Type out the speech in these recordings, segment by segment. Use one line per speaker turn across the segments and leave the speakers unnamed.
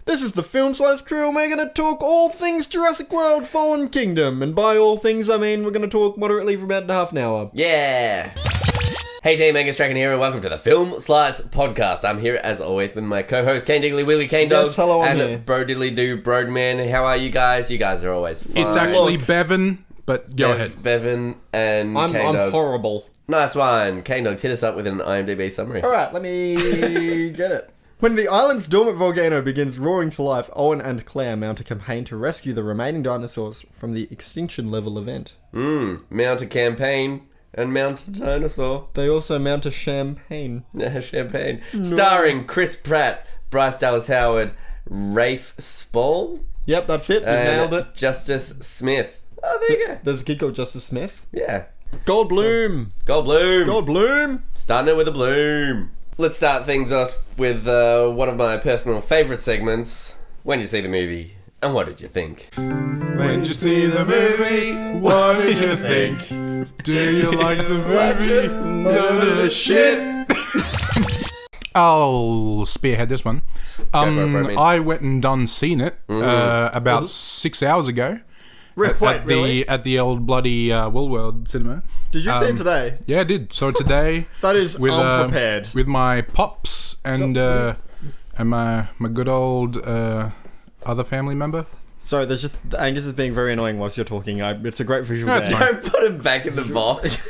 This is the Film Slice crew, and we're going to talk all things Jurassic World Fallen Kingdom. And by all things, I mean we're going to talk moderately for about half an hour.
Yeah! Hey team, Angus Dragon here, and welcome to the Film Slice podcast. I'm here, as always, with my co-host, Kane Diggly Willy Kane Dog.
Yes, hello, I'm
and
here.
Bro Diddly Doo Broadman. How are you guys? You guys are always fine.
It's actually Bevan, but go ahead.
Bevan and
I'm
Kane Dogs.
horrible.
Nice one. Kane Dogs, hit us up with an IMDb summary.
Alright, let me get it. When the island's dormant volcano begins roaring to life, Owen and Claire mount a campaign to rescue the remaining dinosaurs from the extinction level event.
Mount a campaign and mount a dinosaur.
They also mount a champagne.
Champagne. Starring Chris Pratt, Bryce Dallas Howard, Rafe Spall,
Yep, that's it. We nailed
and
it.
Justice Smith. Oh, there you go.
There's a kid called Justice Smith.
Yeah.
Goldblum.
Goldblum.
Goldblum.
Starting it with a bloom. Let's start things off with one of my personal favourite segments. When did you see the movie? And what did you think?
When did you see the movie? What did you think? Do you like the movie? None of the shit. I'll spearhead this one.
Go for it, Bro.
I went and done seen it about 6 hours ago.
Wait, really?
At the old bloody Woolworld cinema.
Did you see it today?
Yeah, I did. So today
That is
with
unprepared.
with my pops and my good old other family member.
Sorry, there's just Angus is being very annoying whilst you're talking. It's a great visual
That's
gag.
fine.
Don't put it back in the box.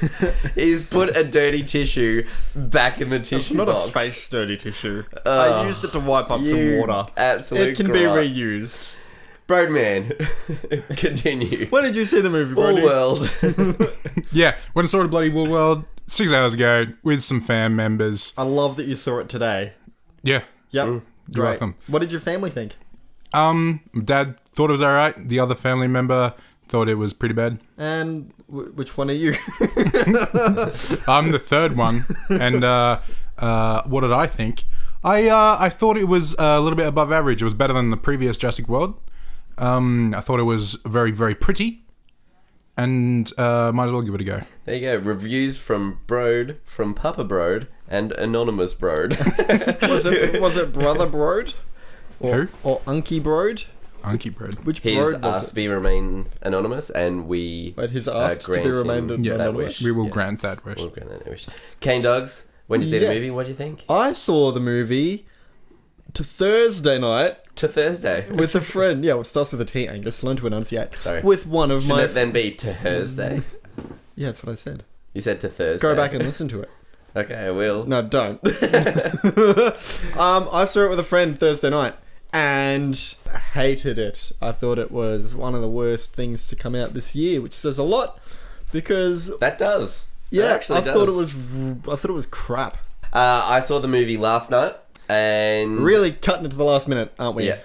He's put a dirty tissue back in the
It's
tissue
not
box.
a face dirty tissue. I used it to wipe up some water.
Absolute
It can be reused.
Broadman, continue.
When did you see the movie, Brody?
World.
Yeah, went and saw the bloody Woolworld 6 hours ago with some fam members.
I love that you saw it today.
Yeah.
Yep.
You're
Great.
welcome.
What did your family think?
Dad thought it was alright. The other family member thought it was pretty bad.
And which one are you?
I'm the third one. And what did I think? I thought it was a little bit above average. It was better than the previous Jurassic World. I thought it was very, very pretty. And might as well give it a go.
There you go. Reviews from Broad, from Papa Broad, and Anonymous Broad.
was it Brother Broad?
Who?
Or Unky Broad?
Unky bread.
Which
He's
Broad was
asked
it?
to be remain anonymous, and we
Wait, he's asked to be
grant
remained
him
Yes,
that
anonymous?
wish.
we will
Yes.
grant that wish.
We'll grant that wish. Kane Dogs, when did you see the
Yes.
movie? What do you think?
I saw the movie to Thursday night
To Thursday.
with a friend. Yeah, well, it starts with a T, Angus. Learn to enunciate.
Sorry.
With one of
Shouldn't
my...
it then be to Thursday?
Yeah, that's what I said.
You said to Thursday.
Go back and listen to it.
Okay, I will.
No, don't. I saw it with a friend Thursday night and hated it. I thought it was one of the worst things to come out this year, which says a lot because
That does.
yeah,
That actually
I
does.
thought it was crap.
I saw the movie last night, and
Really cutting it to the last minute, aren't we?
yeah.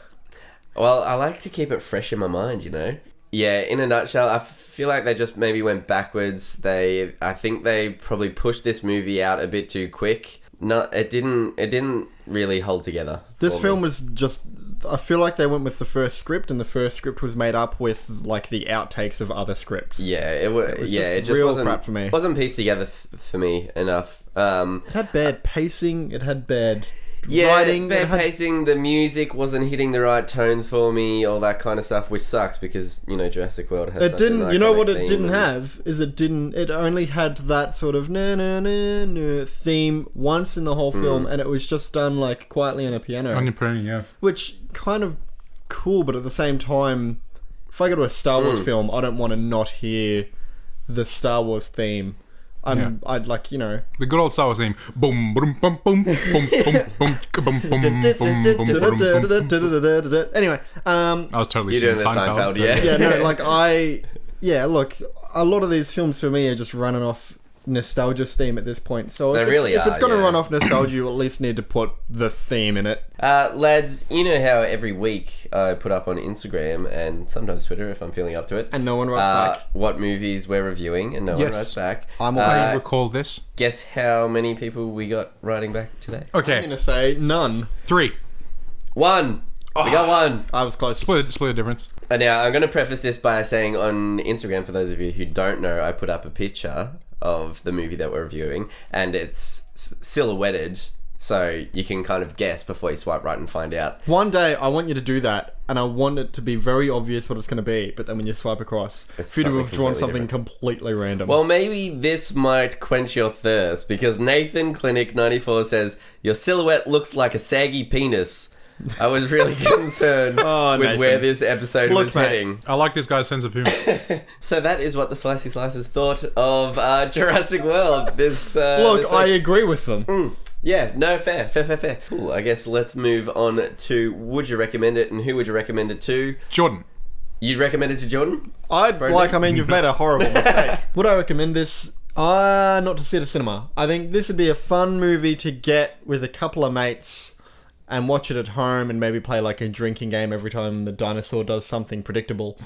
Well, I like to keep it fresh in my mind, you know. Yeah, in a nutshell, I feel like they just maybe went backwards. I think they probably pushed this movie out a bit too quick. No, it didn't really hold together.
This
for
film
me.
was just... I feel like they went with the first script, and the first script was made up with like the outtakes of other scripts.
Yeah, it was.
just
It just
real
wasn't
crap for me.
Wasn't pieced together for me enough.
It had bad pacing. It had bad
Yeah,
writing.
bad
it had...
pacing. The music wasn't hitting the right tones for me. All that kind of stuff, which sucks because you know Jurassic World has.
It
such
didn't.
An
You know
iconic
what it
theme
didn't
and-
have is it didn't. It only had that sort of na na na na theme once in the whole film, and it was just done like quietly on a piano,
On your printing, yeah.
which kind of cool. But at the same time, if I go to a Star Wars film, I don't want to not hear the Star Wars theme. I'd like, you know.
The good old Star Wars theme. Boom, boom, boom, boom, boom, boom, boom, boom, boom, boom, boom.
Anyway,
I was totally
You're doing
singing
the Seinfeld, yeah.
yeah, no, like look, a lot of these films for me are just running off nostalgia steam at this point. So
They really
if it's
are,
going to
yeah.
run off nostalgia, you at least need to put the theme in it.
Lads, you know how every week I put up on Instagram and sometimes Twitter if I'm feeling up to it.
And no one writes back.
What movies we're reviewing, and no one
Yes.
writes back.
I recall this.
Guess how many people we got writing back today?
I'm
Okay,
going to say none.
3.
One. We got one.
I was close.
Split the difference.
Now, I'm going to preface this by saying on Instagram, for those of you who don't know, I put up a picture of the movie that we're reviewing, and it's silhouetted So you can kind of guess before you swipe right and find out.
One day, I want you to do that, and I want it to be very obvious what it's going to be, but then when you swipe across,
It's
for you to have
something
drawn
completely
something completely random.
Well, maybe this might quench your thirst, because Nathan Clinic 94 says, your silhouette looks like a saggy penis. I was really concerned with
Nathan.
where this episode was
mate.
heading.
I like this guy's sense of humor.
So that is what the Slicey Slicers thought of Jurassic World. This
Look,
this
I
week.
agree with them.
Yeah, no, fair. Cool, I guess let's move on to would you recommend it and who would you recommend it to?
Jordan.
You'd recommend it to Jordan?
You've made a horrible mistake. Would I recommend this? Not to see at a cinema. I think this would be a fun movie to get with a couple of mates and watch it at home and maybe play like a drinking game every time the dinosaur does something predictable.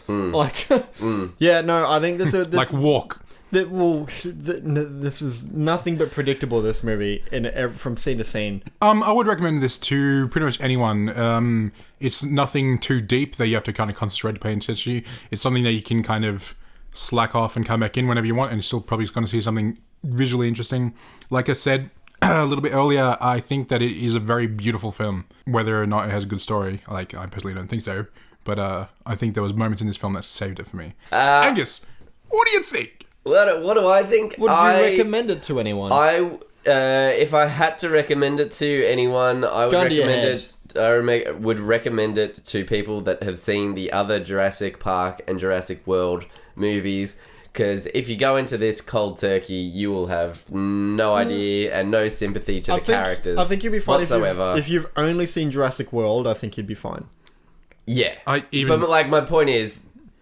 Yeah, no, I think this
Like walk.
this was nothing but predictable, this movie, from scene to scene.
I would recommend this to pretty much anyone. It's nothing too deep that you have to kind of concentrate to pay attention to. It's something that you can kind of slack off and come back in whenever you want, and you're still probably going to see something visually interesting. Like I said a little bit earlier, I think that it is a very beautiful film. Whether or not it has a good story, like, I personally don't think so. But I think there was moments in this film that saved it for me. Angus, what do you think?
What do I think?
Would you recommend it to anyone?
If I had to recommend it to anyone, I would
Gun to your
recommend
head.
it. I would recommend it to people that have seen the other Jurassic Park and Jurassic World movies. Because if you go into this cold turkey, you will have no idea and no sympathy to the characters.
I think you'd be fine
whatsoever.
if you've only seen Jurassic World. I think you'd be fine.
Yeah,
But
like my point is,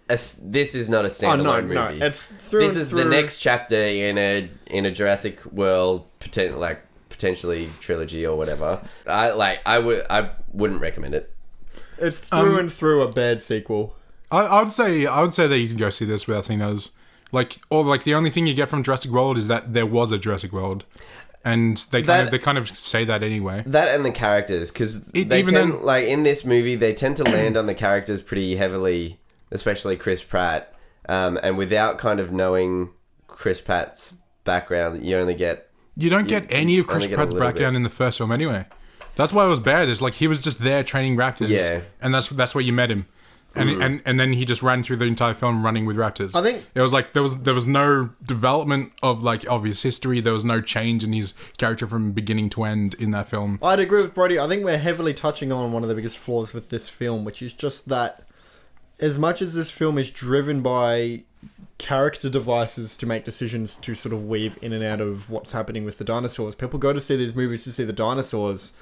this is not a standalone movie.
No, it's through.
This is the next chapter in a Jurassic World potentially trilogy or whatever. I wouldn't recommend it.
It's through and through a bad sequel.
I would say that you can go see this without seeing those. The only thing you get from Jurassic World is that there was a Jurassic World, and they kind of say that anyway.
That and the characters, because in this movie they tend to land on the characters pretty heavily, especially Chris Pratt. And without kind of knowing Chris Pratt's background, you don't get
any of Chris Pratt's background in the first film anyway. That's why it was bad. It's like he was just there training raptors, and that's where you met him. And then he just ran through the entire film running with raptors.
I think
it was like there was no development of his history. There was no change in his character from beginning to end in that film.
I'd agree with Brody. I think we're heavily touching on one of the biggest flaws with this film, which is just that as much as this film is driven by character devices to make decisions to sort of weave in and out of what's happening with the dinosaurs, people go to see these movies to see the dinosaurs,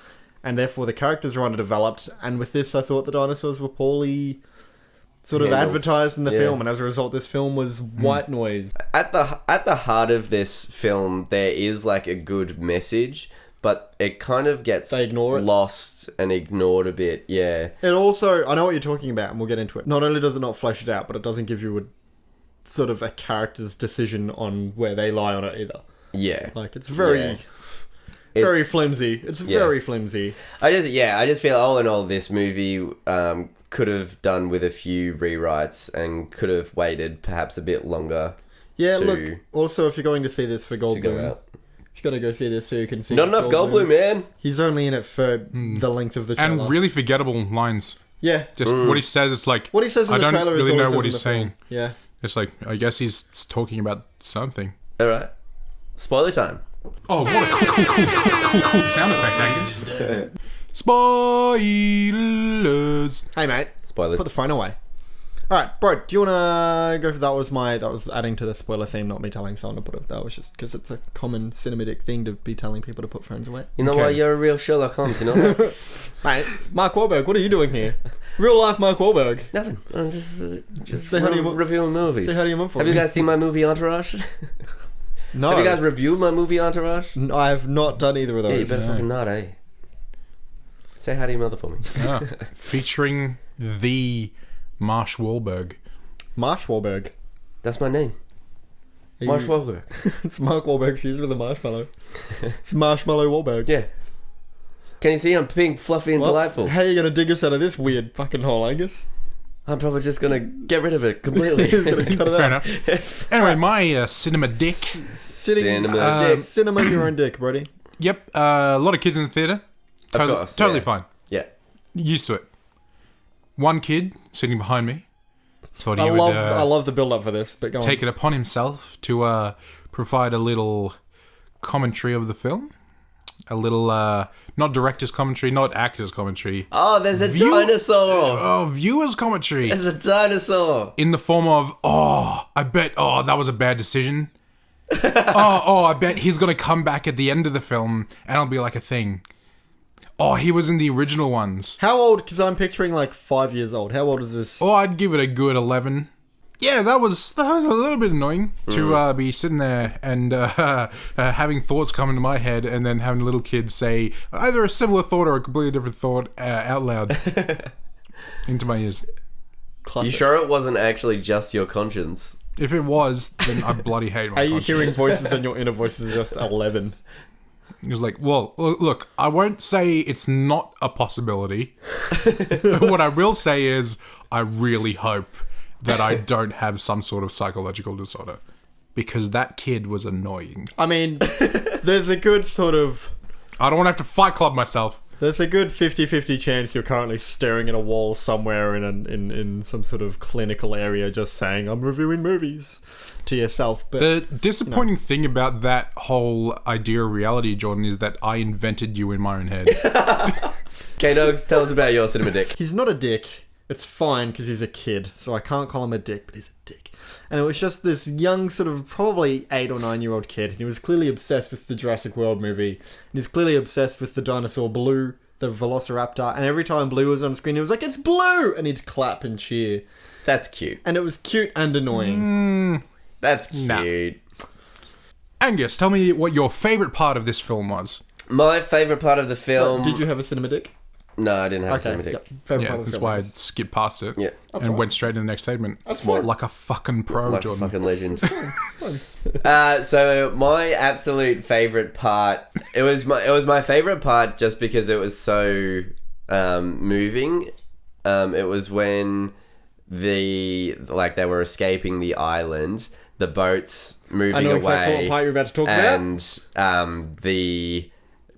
and therefore the characters are underdeveloped. And with this, I thought the dinosaurs were poorly sort of advertised in the film, and as a result, this film was white noise.
At the heart of this film, there is like a good message, but it kind of gets lost and ignored a bit. Yeah.
It also, I know what you're talking about, and we'll get into it. Not only does it not flesh it out, but it doesn't give you a sort of a character's decision on where they lie on it either.
Yeah.
Like it's very flimsy. It's very flimsy.
I just feel all in all, this movie could have done with a few rewrites and could have waited perhaps a bit longer.
Yeah, look, also if you're going to see this for Goldblum, you got to go see this so you can see
not enough Goldblum, man.
He's only in it for the length of the trailer.
And really forgettable lines.
Yeah.
Just what he says, it's like...
What he says in the trailer is
I don't really know
what
what he's saying.
Yeah.
It's like, I guess he's talking about something.
Alright. Spoiler time.
Oh, what a cool sound effect, Angus. Spoilers.
Hey, mate.
Spoilers.
Put the phone away. Alright, bro, do you want to go for that? That was adding to the spoiler theme, not me telling someone to put it. That was just because it's a common cinematic thing to be telling people to put phones away.
You know what? You're a real Sherlock Holmes, you know that?
Mate, Mark Wahlberg, what are you doing here? Real life Mark Wahlberg.
Nothing. I'm just
say hi to your
reviewing movies.
Say hi to your mum for
Have
me.
you guys seen my movie Entourage?
No.
Have you guys reviewed my movie Entourage?
I have not done either of those.
Yeah, you better fucking not, eh? Say hi to your mother for me.
Featuring the Marsh Wahlberg.
Marsh Wahlberg.
That's my name. Marsh Wahlberg.
It's Mark Wahlberg fused with a marshmallow. It's Marshmallow Wahlberg.
Yeah. Can you see I'm pink, fluffy, and delightful?
How are you going to dig us out of this weird fucking hole, Angus?
I'm probably just going to get rid of it completely.
Fair enough. Anyway, my cinema dick.
Cinema your own dick, buddy.
Yep. A lot of kids in the theater. Totally
yeah.
fine.
Yeah.
Used to it. One kid sitting behind me thought he
I
would
love the build up for this, but go
take
on.
it upon himself to provide a little commentary of the film. A little, not director's commentary, not actor's commentary.
Oh, there's a dinosaur.
Oh, viewers commentary.
There's a dinosaur.
In the form of, I bet, that was a bad decision. I bet he's going to come back at the end of the film and it'll be like a thing. Oh, he was in the original ones.
How old? Because I'm picturing like 5 years old. How old is this?
Oh, I'd give it a good 11. Yeah, that was a little bit annoying to be sitting there and having thoughts come into my head and then having little kids say either a similar thought or a completely different thought out loud into my ears.
Classic.
You sure it wasn't actually just your conscience?
If it was, then I bloody hate my
Are you
conscience.
hearing voices and your inner voices are just 11?
He was like, well, look, I won't say it's not a possibility. What I will say is I really hope that I don't have some sort of psychological disorder. Because that kid was annoying.
I mean, there's a good sort of...
I don't want to have to Fight Club myself.
There's a good 50-50 chance you're currently staring at a wall somewhere in some sort of clinical area just saying, I'm reviewing movies to yourself. But
The disappointing thing about that whole idea of reality, Jordan, is that I invented you in my own head.
K-Dogs, tell us about your cinema dick.
he's not a dick. It's fine because he's a kid, so I can't call him a dick, but he's a dick. And it was just this young, sort of probably 8 or 9 year old kid, and he was clearly obsessed with the Jurassic World movie, and he's clearly obsessed with the dinosaur Blue, the Velociraptor, and every time Blue was on screen, he was like, "It's Blue!" and he'd clap and cheer.
That's cute.
And it was cute and annoying.
That's cute.
Nah. Angus, tell me what your favourite part of this film was.
My favourite part of the film...
Did you have a cinema dick?
No, I didn't have a cinema dick.
Yep. Favorite
Yeah,
part of the
that's
film
why I
was-
skipped past it.
Yeah.
And
fine.
went straight to the next statement.
That's fine.
Like a fucking pro,
Like a
Jordan.
fucking legend. So my absolute favorite part, it was my favorite part just because it was so moving. It was when they were escaping the island, the boats moving
I know
away,
exactly what part you're about to talk about.
and the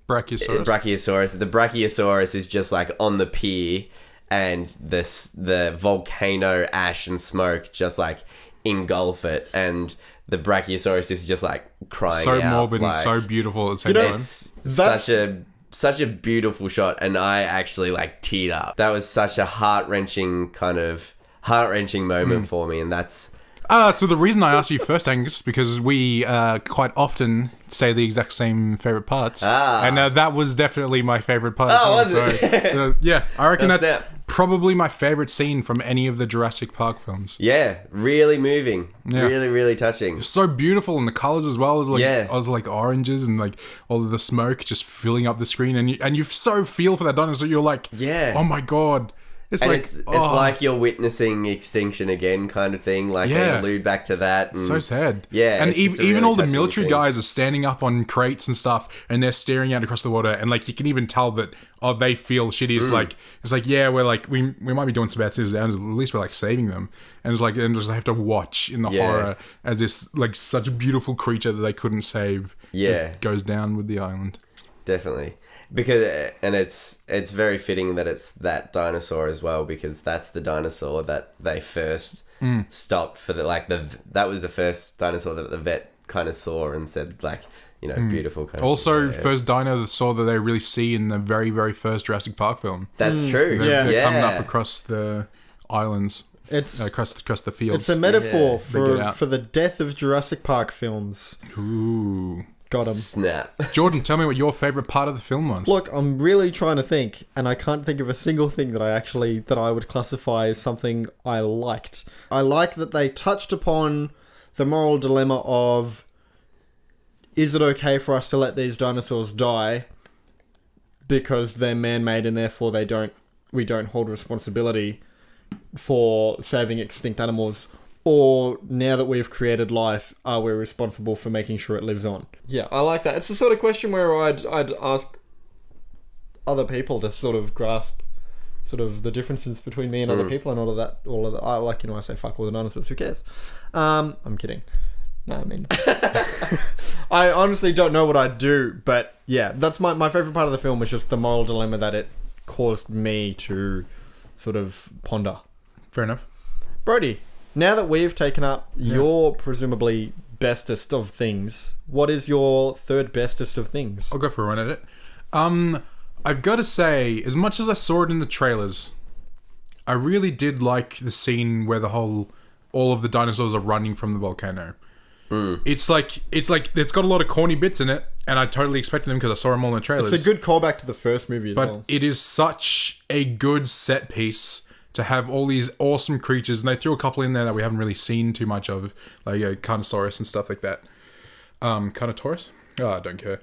Brachiosaurus.
The Brachiosaurus is just like on the pier, and the volcano ash and smoke just like engulf it, and the Brachiosaurus is just like crying
So
out.
morbid and
like,
so beautiful at the same
know,
time.
it's
That's-
such a beautiful shot, and I actually like teared up. That was such a heart-wrenching moment for me, and that's
So the reason I asked you first, Angus, because we quite often say the exact same favourite parts. And that was definitely my favourite part.
Oh,
as well.
was it?
So, yeah, I reckon
That's
that's
it.
probably my favourite scene from any of the Jurassic Park films.
yeah, really moving,
Yeah.
really, really touching.
So beautiful, and the colours as well. It was like,
Yeah.
I was like oranges and like all of the smoke just filling up the screen, and you so feel for that dinosaur. You're like,
Yeah.
oh my god. It's
And
like
it's like you're witnessing extinction again, kind of thing. Like they
Yeah.
allude back to that. And
so sad.
Yeah,
and
it's just a
even
really
all the
touching
military
thing.
guys are standing up on crates and stuff, and they're staring out across the water, and like you can even tell that they feel shitty. It's like yeah, we're like we might be doing some bad things, at least we're like saving them, and it's like and just have to watch in the
Yeah.
horror as this like such a beautiful creature that they couldn't save just goes down with the island.
Definitely. Because and it's very fitting that it's that dinosaur as well, because that's the dinosaur that they first stopped for that was the first dinosaur that the vet kind of saw and said like, you know, beautiful kind
Also,
of
first dino saw that they really see in the very, very first Jurassic Park film.
That's true.
Yeah.
They're coming up across the islands.
It's-
across the fields.
It's a metaphor
Figure it out.
for the death of Jurassic Park films.
Ooh.
Got him.
Snap.
Jordan, tell me what your favourite part of the film was.
Look, I'm really trying to think, and I can't think of a single thing that I would classify as something I liked. I like that they touched upon the moral dilemma of, is it okay for us to let these dinosaurs die because they're man-made and therefore we don't hold responsibility for saving extinct animals? Or now that we've created life, are we responsible for making sure it lives on? Yeah, I like that. It's the sort of question where I'd ask other people to sort of grasp sort of the differences between me and other people and all of that. I like, I say fuck all the dinosaurs, who cares? I'm kidding. No, I mean, I honestly don't know what I'd do, but yeah, that's my favorite part of the film was just the moral dilemma that it caused me to sort of ponder.
Fair enough.
Brody, now that we've taken up your presumably bestest of things, what is your third bestest of things?
I'll go for a run at it. I've got to say, as much as I saw it in the trailers, I really did like the scene where all of the dinosaurs are running from the volcano. It's like it's got a lot of corny bits in it, and I totally expected them because I saw them all in the trailers.
It's a good callback to the first movie as well.
But it is such a good set piece to have all these awesome creatures, and they threw a couple in there that we haven't really seen too much of, like Carnosaurus and stuff like that. Carnotaurus? Oh, I don't care.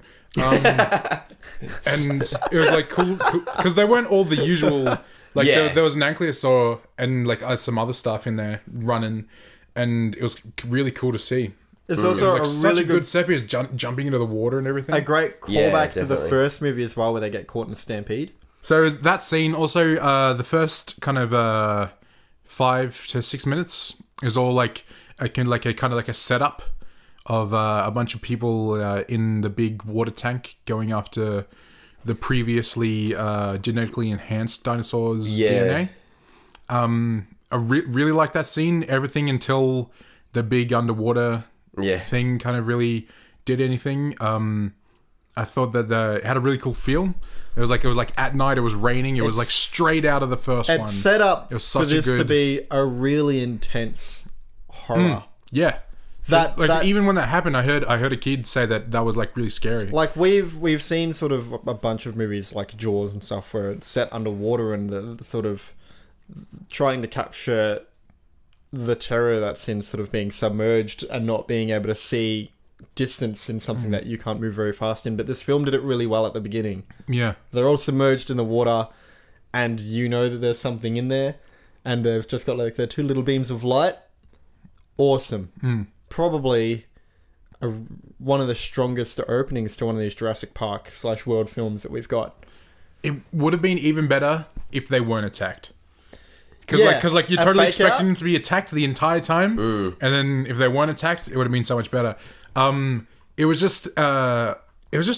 And it was like cool because they weren't all the usual. Like there was an ankylosaur and like some other stuff in there running, and it was really cool to see.
It's also
it was like such a good set piece, jumping into the water and everything.
A great callback to the first movie as well, where they get caught in a stampede.
So that scene, also the first kind of 5 to 6 minutes is all like a kind of like a setup of a bunch of people in the big water tank going after the previously genetically enhanced dinosaurs' DNA. I really like that scene. Everything until the big underwater thing kind of really did anything. I thought that it had a really cool feel. It was like at night. It was raining. It was like straight out of the first one.
It's set up for this to be a really intense horror.
Yeah. That even when that happened, I heard a kid say that was like really scary.
Like we've seen sort of a bunch of movies like Jaws and stuff where it's set underwater and the sort of trying to capture the terror that's in sort of being submerged and not being able to see distance in something that you can't move very fast in. But this film did it really well at the beginning.
Yeah.
They're all submerged in the water and you know that there's something in there and they've just got like their two little beams of light. Awesome. Probably one of the strongest openings to one of these Jurassic Park / World films that we've got.
It would have been even better if they weren't attacked. Because you're totally expecting them to be attacked the entire time, and then if they weren't attacked, it would have been so much better. It was just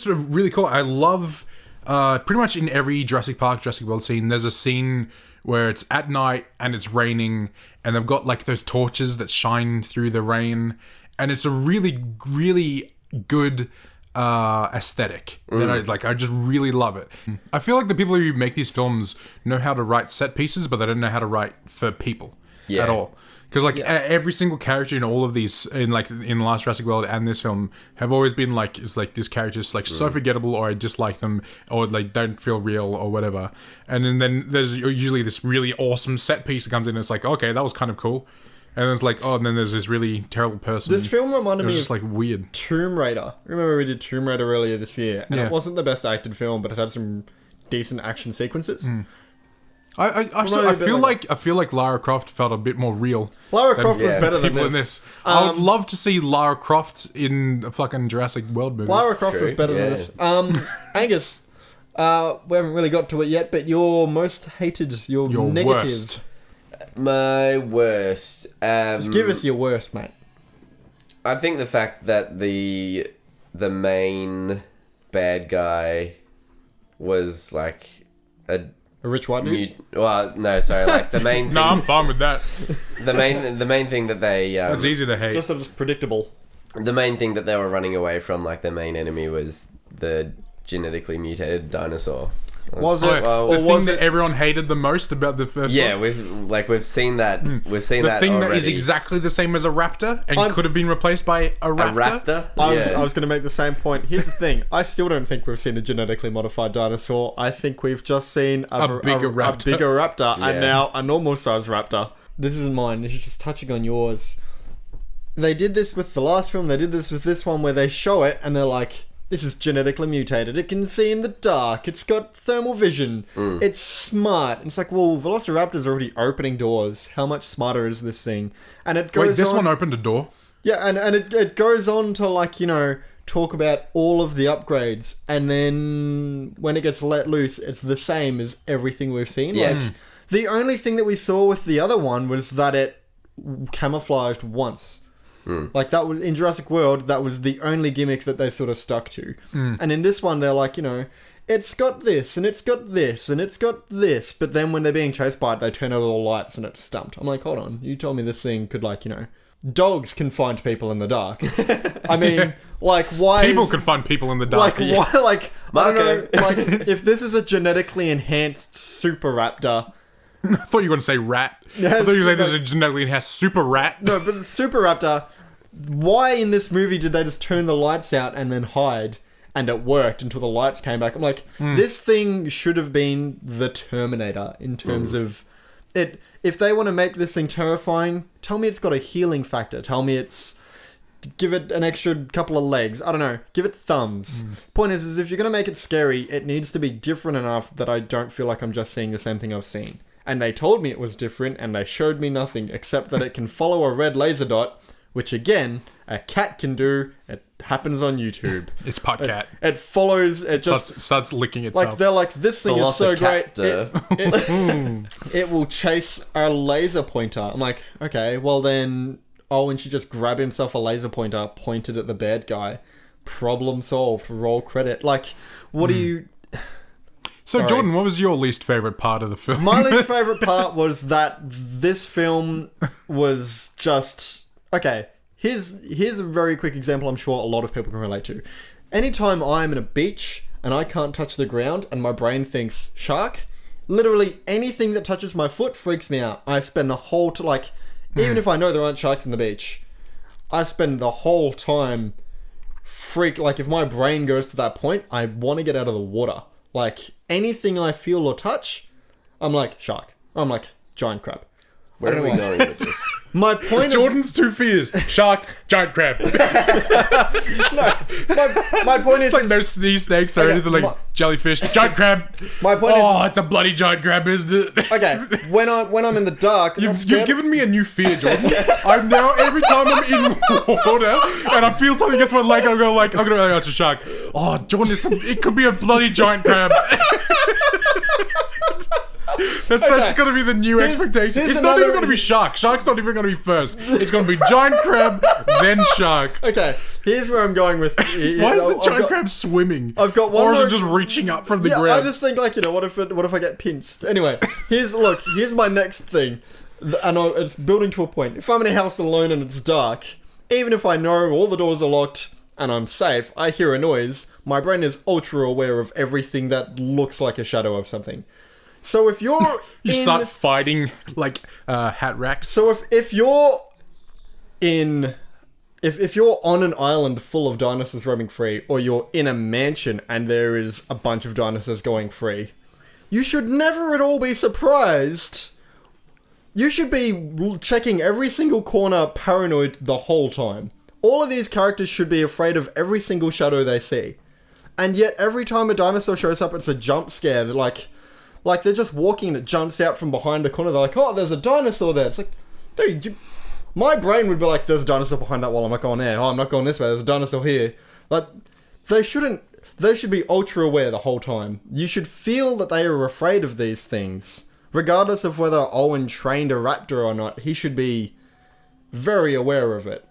really cool. I love pretty much in every Jurassic Park, Jurassic World scene, there's a scene where it's at night and it's raining, and they've got like those torches that shine through the rain, and it's a really, really good aesthetic that I just really love it. I feel like the people who make these films know how to write set pieces, but they don't know how to write for people at all. Because every single character in all of these, in the last Jurassic World and this film, have always been like, it's like this character's like so forgettable, or I dislike them, or like don't feel real, or whatever. And then there's usually this really awesome set piece that comes in, and it's like, okay, that was kind of cool. And then it's like, and then there's this really terrible person.
This film reminded me
just like weird.
Tomb Raider. Remember we did Tomb Raider earlier this year, and it wasn't the best acted film, but it had some decent action sequences.
I feel like Lara Croft felt a bit more real.
Lara Croft was better than this.
I would love to see Lara Croft in a fucking Jurassic World movie.
Lara Croft was better than this. Angus, we haven't really got to it yet, but your most hated, your negative.
Worst.
My worst.
Just give us your worst, mate.
I think the fact that the main bad guy was like a
rich white dude.
Well, no, sorry, like the main.
No, I'm fine with that.
The main thing that they.
That's easy to hate.
Just sort of predictable.
The main thing that they were running away from, like the main enemy, was the genetically mutated dinosaur.
Was it?
The thing that everyone hated the most about the first one?
Yeah, we've seen that. We've seen that.
The thing
already.
that is exactly the same as a raptor and could have been replaced by a raptor.
I was going to make the same point. Here's the thing: I still don't think we've seen a genetically modified dinosaur. I think we've just seen a bigger raptor, and now a normal sized raptor. This isn't mine. This is just touching on yours. They did this with the last film. They did this with this one, where they show it and they're like, this is genetically mutated. It can see in the dark. It's got thermal vision. It's smart. And it's like, well, Velociraptor's already opening doors. How much smarter is this thing? And it goes
this one opened a door?
Yeah, and it goes on to, like, you know, talk about all of the upgrades. And then when it gets let loose, it's the same as everything we've seen.
Yeah.
Like, the only thing that we saw with the other one was that it camouflaged once. Like that was in Jurassic World, that was the only gimmick that they sort of stuck to. And in this one, they're like, it's got this, and it's got this, and it's got this. But then when they're being chased by it, they turn out all the lights and it's stumped. I'm like, hold on, you told me this thing could dogs can find people in the dark. I mean, like, why
People can find people in the dark.
like, why, like, I don't know, like, if this is a genetically enhanced super raptor.
I thought you were going to say rat.
Yes,
I thought you were going to say this is a genetically enhanced super rat.
No, but it's super raptor. Why in this movie did they just turn the lights out and then hide? And it worked until the lights came back. I'm like, this thing should have been the Terminator in terms of it. If they want to make this thing terrifying, tell me it's got a healing factor. Tell me give it an extra couple of legs. I don't know. Give it thumbs. Point is if you're going to make it scary, it needs to be different enough that I don't feel like I'm just seeing the same thing I've seen. And they told me it was different, and they showed me nothing except that it can follow a red laser dot, which again, a cat can do. It happens on YouTube.
It's pot cat.
It follows. It just
starts licking itself.
like they're like, this thing is so great.
Velociraptor.
It will chase a laser pointer. I'm like, okay, well then, Owen should just grab himself a laser pointer, pointed at the bad guy. Problem solved. Roll credit. Like, what do you?
So,
Sorry.
Jordan, what was your least favorite part of the film?
My least favorite part was that this film was just okay. Here's a very quick example I'm sure a lot of people can relate to. Anytime I'm in a beach and I can't touch the ground and my brain thinks shark, literally anything that touches my foot freaks me out. I spend the whole even if I know there aren't sharks in the beach, I spend the whole time if my brain goes to that point, I want to get out of the water. Like anything I feel or touch, I'm like shark. I'm like giant crab.
Where are we going with this?
My point
Jordan's two fears: shark, giant crab.
my point is
It's like no sea snakes or anything like jellyfish. Giant crab.
My point is
it's a bloody giant crab, isn't it?
okay, when I'm in the dark,
You've given me a new fear, Jordan. I'm now every time I'm in water and I feel something against my leg, I'm gonna it's a shark. Oh, Jordan, it could be a bloody giant crab. That's going to be the new expectation. It's not even going to be shark. Shark's not even going to be first. It's going to be giant crab, then shark.
Okay, here's where I'm going with.
Why is the giant crab swimming?
I've got one
or is
more,
it just reaching up from the
yeah,
ground?
I just think what if I get pinched? Anyway, here's my next thing, and it's building to a point. If I'm in a house alone and it's dark, even if I know all the doors are locked and I'm safe, I hear a noise. My brain is ultra aware of everything that looks like a shadow of something. So if you're
start fighting like hat racks.
So if you're on an island full of dinosaurs roaming free, or you're in a mansion and there is a bunch of dinosaurs going free, you should never at all be surprised. You should be checking every single corner paranoid the whole time. All of these characters should be afraid of every single shadow they see. And yet every time a dinosaur shows up, it's a jump scare. They're like they're just walking and it jumps out from behind the corner. They're like, oh, there's a dinosaur there. It's like, dude, my brain would be like, there's a dinosaur behind that wall. I'm not going there. Oh, I'm not going this way. There's a dinosaur here. Like, they should be ultra aware the whole time. You should feel that they are afraid of these things. Regardless of whether Owen trained a raptor or not, he should be very aware of it.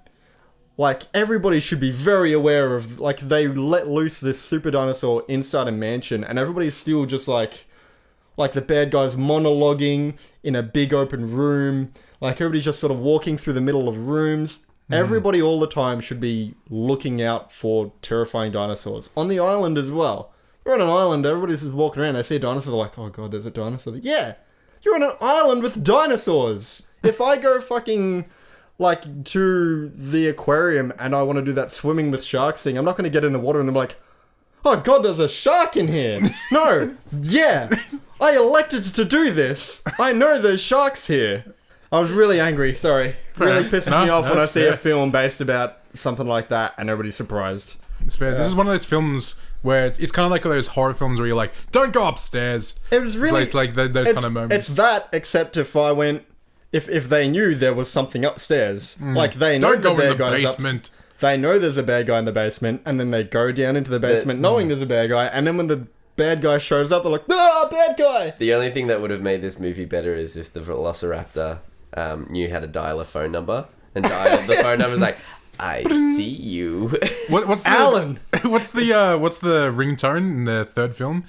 Like, everybody should be very aware of, like, they let loose this super dinosaur inside a mansion and everybody's still just like the bad guy's monologuing in a big open room. Like, everybody's just sort of walking through the middle of rooms. Everybody all the time should be looking out for terrifying dinosaurs. On the island as well. You're on an island, everybody's just walking around, they see a dinosaur, they're like, oh god, there's a dinosaur. Yeah! You're on an island with dinosaurs! If I go fucking, like, to the aquarium and I want to do that swimming with sharks thing, I'm not going to get in the water and I'm like, oh god, there's a shark in here! No! Yeah! I elected to do this! I know there's sharks here! I was really angry, sorry. Really pisses me off when I see a film based about something like that and everybody's surprised.
It's fair. Yeah. This is one of those films where it's kind of like those horror films where you're like, don't go upstairs.
It was really...
It's like those kind of moments.
It's that, except if I went... If they knew there was something upstairs. Like, they know
don't go in the basement.
They know there's a bad guy in the basement, and then they go down into the basement knowing there's a bad guy, and then when the bad guy shows up, they're like, ah, bad guy!
The only thing that would have made this movie better is if the Velociraptor knew how to dial a phone number, and dialed the phone number. Like, I see you.
What's the,
Alan?
What's the ringtone in the third film?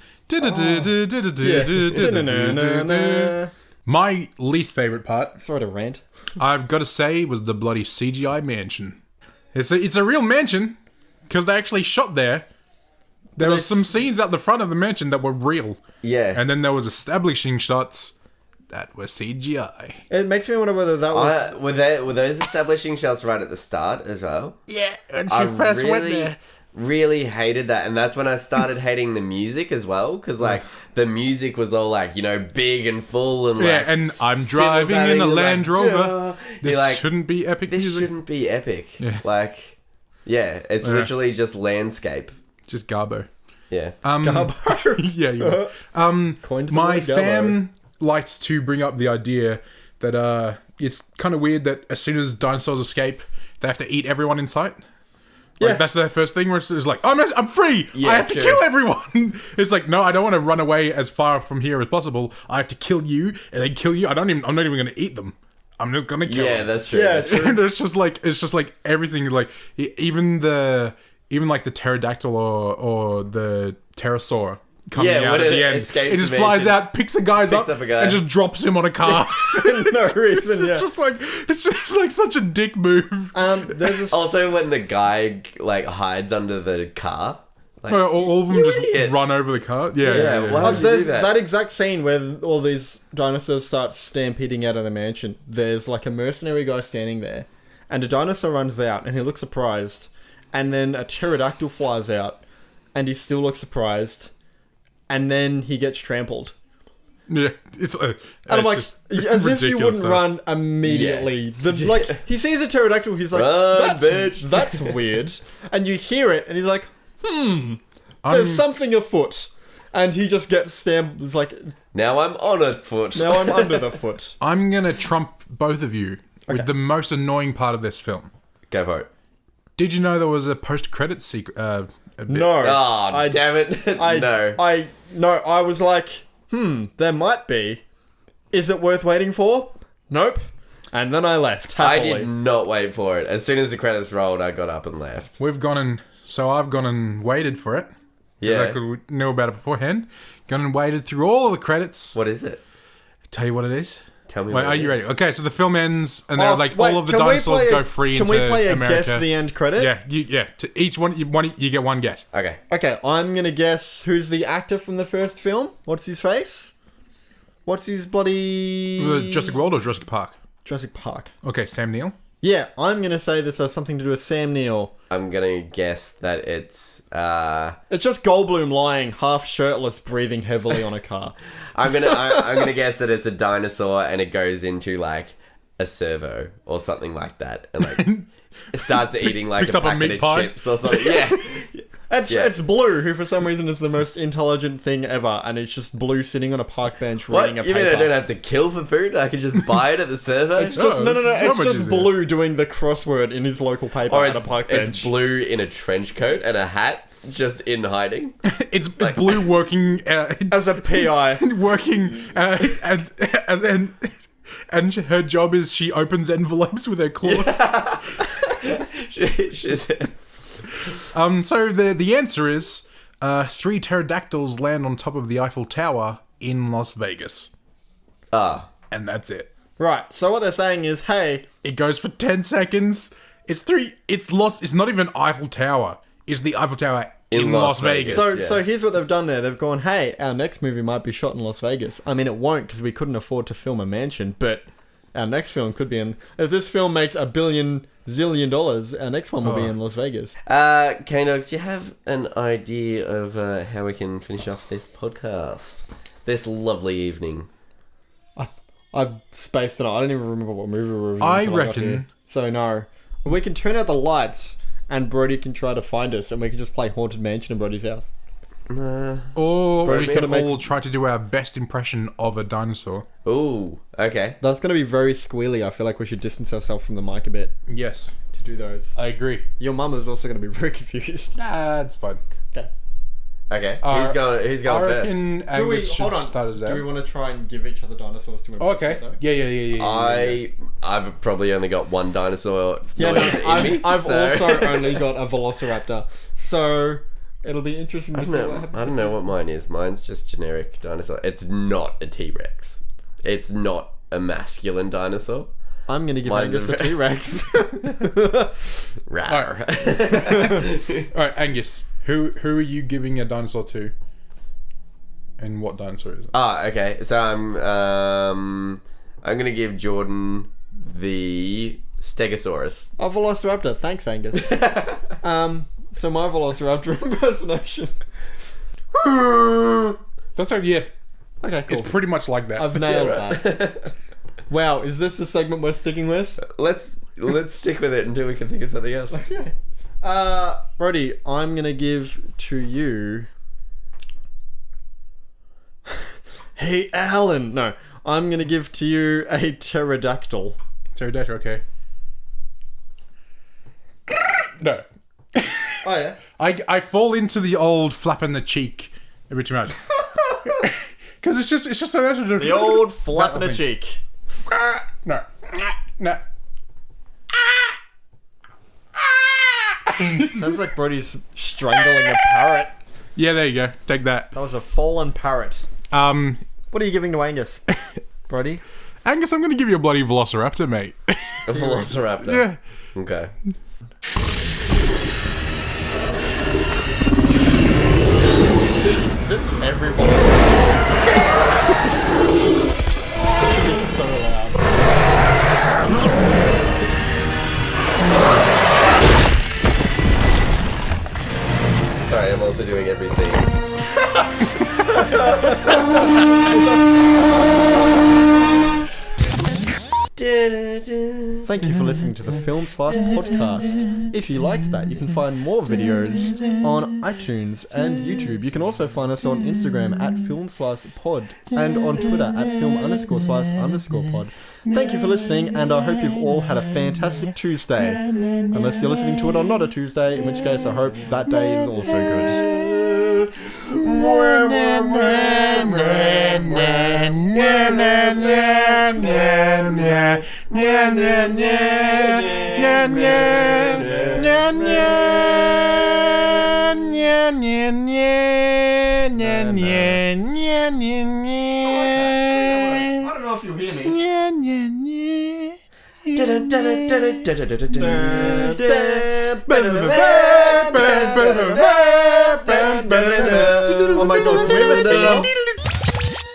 My least favorite part,
Sorry to rant.
I've got to say, was the bloody CGI mansion. It's a real mansion because they actually shot there. There was some scenes at the front of the mansion that were real.
Yeah.
And then there was establishing shots that were CGI.
It makes me wonder whether that was...
Were those establishing shots right at the start as well?
Yeah, and she
I
first went
really,
there.
really hated that. And that's when I started hating the music as well. Because, like, the music was all, like, you know, big and full. And, like,
Yeah, and I'm driving in a Land Rover. This
like,
shouldn't be epic
this
music.
shouldn't be epic.
Yeah.
Like, yeah, it's literally just landscape.
Just Garbo.
Yeah.
Garbo.
Yeah, you are.
Coined the
My
word Garbo.
fam likes to bring up the idea that it's kind of weird that as soon as dinosaurs escape, they have to eat everyone in sight. Like,
Yeah.
that's their first thing where it's like, I'm free!
Yeah,
I have to
true.
kill everyone! It's like, no, I don't want to run away as far from here as possible. I have to kill you, and then kill you. I'm not even going to eat them. I'm just going to kill them.
That's true.
Yeah, true.
And it's just like everything, like even like the pterodactyl or the pterosaur coming
Yeah,
out
when
at the
it
end.
escapes
It just
the
flies
mansion,
out, picks a guy
picks up a guy.
and just drops him on a car.
no reason, yeah.
It's just like such a dick move.
There's this...
Also, when the guy, like, hides under the car. Like,
All of them
you
just
idiot.
run over the car. Yeah.
why would you do
there's
that?
that exact scene where all these dinosaurs start stampeding out of the mansion. There's like a mercenary guy standing there, and a dinosaur runs out, and he looks surprised, and then a pterodactyl flies out, and he still looks surprised, and then he gets trampled.
Yeah, it's
And I'm like, as if you wouldn't run immediately. Like, he sees a pterodactyl, he's like,
Run, bitch.
that's weird. And you hear it, and he's like, there's something afoot. And he just gets stamped, it's like,
now I'm on a foot.
now I'm under the foot.
I'm gonna trump both of you with the most annoying part of this film.
Go for it.
Did you know there was a post-credit secret?
No.
Oh, damn it. No.
I was like, there might be. Is it worth waiting for? Nope. And then I left
I
happily.
did not wait for it. As soon as the credits rolled, I got up and left.
I've gone and waited for it.
Yeah.
I could know about it beforehand. Gone and waited through all of the credits.
What is it?
Tell you what it is.
Tell me
Wait,
what
are
it
you
is.
ready? Okay, so the film ends, and
Oh,
like
wait,
all of the
can we
dinosaurs
play a-
go free into
Can we play a
America.
guess the end credit?
Yeah, to each one, you get one guess.
Okay.
Okay, I'm gonna guess who's the actor from the first film. What's his face? What's his bloody...
Jurassic World or Jurassic Park?
Jurassic Park.
Okay, Sam Neill.
Yeah, I'm gonna say this has something to do with Sam Neill.
I'm gonna guess that it's...
It's just Goldblum lying half shirtless, breathing heavily on a car.
I'm gonna guess that it's a dinosaur and it goes into, like, a servo or something like that. And, like, it starts eating, like,
Picks
a
up a
packet
meat
of
pie.
chips or something. Yeah.
It's Blue, who for some reason is the most intelligent thing ever, and it's just Blue sitting on a park bench reading a
What? You
paper.
mean I don't have to kill for food? I can just buy it at the servo?
It's just, no,
it's so
it's
much
just
easier.
Blue doing the crossword in his local paper
Or
at a park
it's
bench.
Blue in a trench coat and a hat, just in hiding.
It's Blue working
As a PI.
and her job is she opens envelopes with her claws.
She's...
So the answer is 3 pterodactyls land on top of the Eiffel Tower in Las Vegas,
Ah.
and that's it.
Right, so what they're saying is, hey,
It goes for 10 seconds. It's not even Eiffel Tower. It's the Eiffel Tower in Las Vegas.
so here's what they've done there. They've gone, hey, our next movie might be shot in Las Vegas. I mean, it won't because we couldn't afford to film a mansion, but our next film could be in... If this film makes $1 billion zillion, our next one will be in Las Vegas.
K-Dogs, do you have an idea of how we can finish off this podcast? This lovely evening.
I've spaced it out. I don't even remember what movie we were reviewing.
I
until got
reckon-
here. So no. We can turn out the lights and Brody can try to find us and we can just play Haunted Mansion in Brody's house.
Or
Brody's
we
gotta
can
make-
all try to do our best impression of a dinosaur.
Ooh, okay.
That's going to be very squealy. I feel like we should distance ourselves from the mic a bit
Yes,
to do those.
I agree.
Your mum is also going to be very confused.
Nah, it's fine.
Okay.
Okay.
Uh,
Who's going
I
first?
reckon Angus should start us out.
Do we want to try and give each other dinosaurs to
Oh,
impress
okay.
though?
Yeah.
I've probably only got one dinosaur
Yeah, no,
noise in me.
I've
so-
also only got a Velociraptor, so it'll be interesting to see what happens.
I don't know what mine is. Mine's just generic dinosaur. It's not a T-Rex. It's not a masculine dinosaur.
I'm gonna give
Mine's
Angus
a
a T-Rex.
Rawr.
All right, Angus. Who are you giving a dinosaur to? And what dinosaur is it?
Okay. So I'm gonna give Jordan the Stegosaurus.
A Velociraptor. Thanks, Angus. So my Velociraptor impersonation.
That's right. Yeah,
Okay, cool.
it's pretty much like that.
I've nailed
Yeah, right.
that. Wow, is this the segment we're sticking with?
Let's stick with it until we can think of something else.
Okay. Brody, I'm gonna give to you. Hey, Alan. No, I'm gonna give to you a pterodactyl.
Pterodactyl. Okay. No.
Oh yeah.
I fall into the old flapping the cheek every too much. Because it's just so natural to
The old flap in the
thing.
cheek.
No. No.
Sounds like Brody's strangling a parrot.
Yeah, there you go. Take that.
That was a fallen parrot. What are you giving to Angus, Brody?
Angus, I'm going to give you a bloody Velociraptor, mate.
A Velociraptor.
Yeah.
Okay.
Is it every Velociraptor? This could be so loud.
Sorry, I'm also doing every scene.
Thank you for listening to the Film Slice podcast. If you liked that, you can find more videos on iTunes and YouTube. You can also find us on Instagram at FilmSlicePod and on Twitter at film_slice_pod. Thank you for listening, and I hope you've all had a fantastic Tuesday. Unless you're listening to it on not a Tuesday, in which case I hope that day is also good. I don't know if you'll hear me. Oh my god, can we have a theme?